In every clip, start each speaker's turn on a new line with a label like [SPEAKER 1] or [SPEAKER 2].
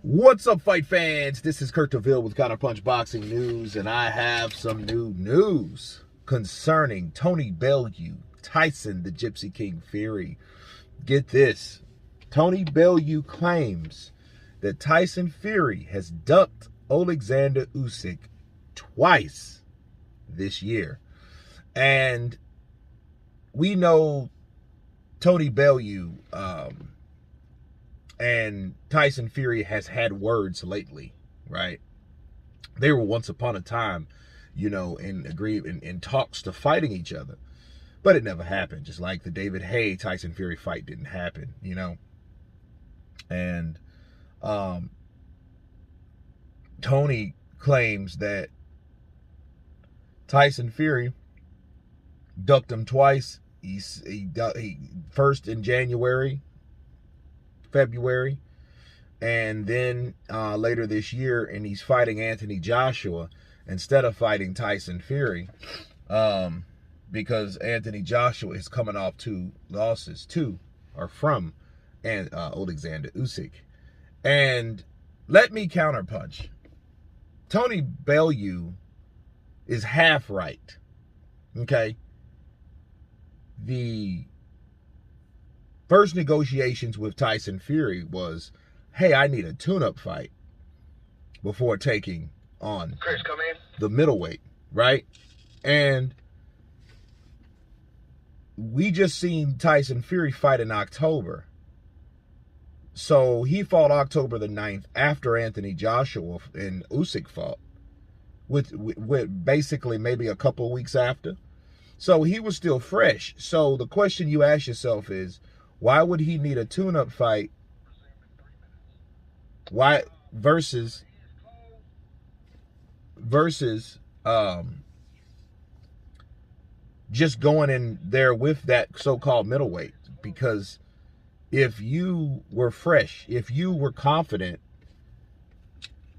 [SPEAKER 1] What's up, fight fans? This is Kurt DeVille with Counterpunch Boxing News, and I have some new news concerning Tony Bellew, Tyson, the Gypsy King Fury. Get this. Tony Bellew claims that Tyson Fury has ducked Oleksandr Usyk twice this year. And we know Tony Bellew and Tyson Fury has had words lately, right? They were once upon a time, in talks to fighting each other. But it never happened. Just like the David Haye Tyson Fury fight didn't happen, And Tony claims that Tyson Fury ducked him twice. He first in January, February, and then later this year, and he's fighting Anthony Joshua instead of fighting Tyson Fury, because Anthony Joshua is coming off 2 losses, from Oleksandr Usyk. And let me counterpunch. Tony Bellew is half right, okay? The first negotiations with Tyson Fury was, hey, I need a tune-up fight before taking on the middleweight, right? And we just seen Tyson Fury fight in October. So he fought October the 9th after Anthony Joshua and Usyk fought, with basically maybe a couple of weeks after. So he was still fresh. So the question you ask yourself is, why would he need a tune-up fight? Why versus just going in there with that so-called middleweight? Because if you were fresh, if you were confident,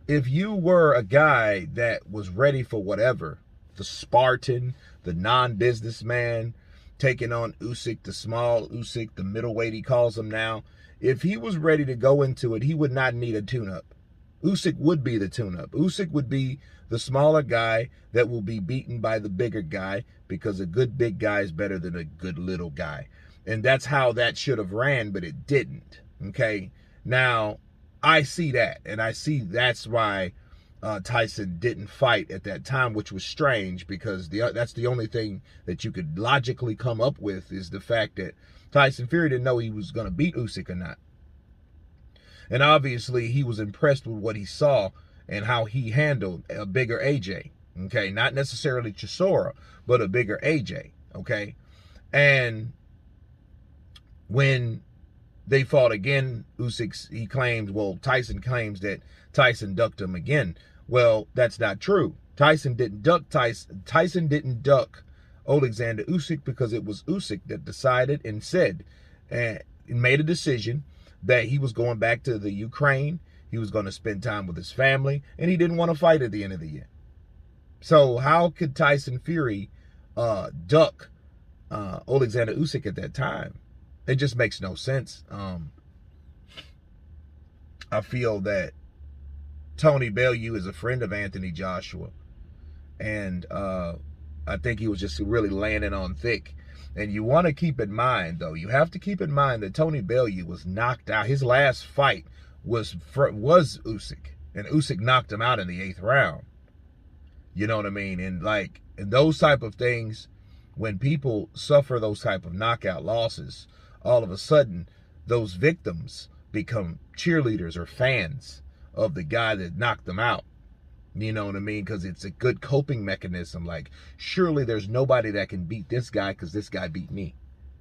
[SPEAKER 1] if you were a guy that was ready for whatever, the Spartan, the non-businessman, taking on Usyk, the small Usyk, the middleweight he calls him now, if he was ready to go into it, he would not need a tune-up. Usyk would be the tune-up. Usyk would be the smaller guy that will be beaten by the bigger guy, because a good big guy is better than a good little guy. And that's how that should have ran, but it didn't, okay? Now, I see that, and I see that's why Tyson didn't fight at that time, which was strange, because that's the only thing that you could logically come up with, is the fact that Tyson Fury didn't know he was going to beat Usyk or not. And obviously he was impressed with what he saw and how he handled a bigger AJ, okay? Not necessarily Chisora, but a bigger AJ, okay? And when they fought again, Tyson claims that Tyson ducked him again. Well, that's not true. Tyson didn't duck Oleksandr Usyk, because it was Usyk that decided and said and made a decision that he was going back to the Ukraine. He was going to spend time with his family, and he didn't want to fight at the end of the year. So how could Tyson Fury duck Oleksandr Usyk at that time? It just makes no sense. I feel that Tony Bellew is a friend of Anthony Joshua, and I think he was just really landing on thick. And you want to keep in mind, though, you have to keep in mind that Tony Bellew was knocked out. His last fight was Usyk, and Usyk knocked him out in the 8th round. You know what I mean? And those type of things, when people suffer those type of knockout losses, all of a sudden those victims become cheerleaders or fans of the guy that knocked them out. You know what I mean? Because it's a good coping mechanism. Like, surely there's nobody that can beat this guy, because this guy beat me.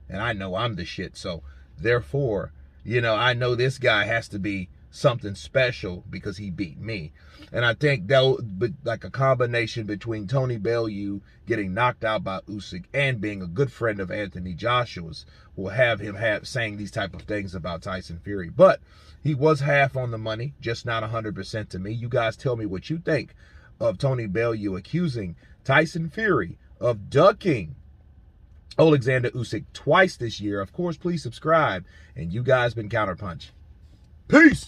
[SPEAKER 1] And I know I'm the shit. So, therefore, I know this guy has to be something special because he beat me. And I think that like a combination between Tony Bellew getting knocked out by Usyk and being a good friend of Anthony Joshua's will have him saying these type of things about Tyson Fury. But he was half on the money, just not 100% to me. You guys tell me what you think of Tony Bellew accusing Tyson Fury of ducking Oleksandr Usyk twice this year. Of course, please subscribe. And you guys been Counterpunch. Peace.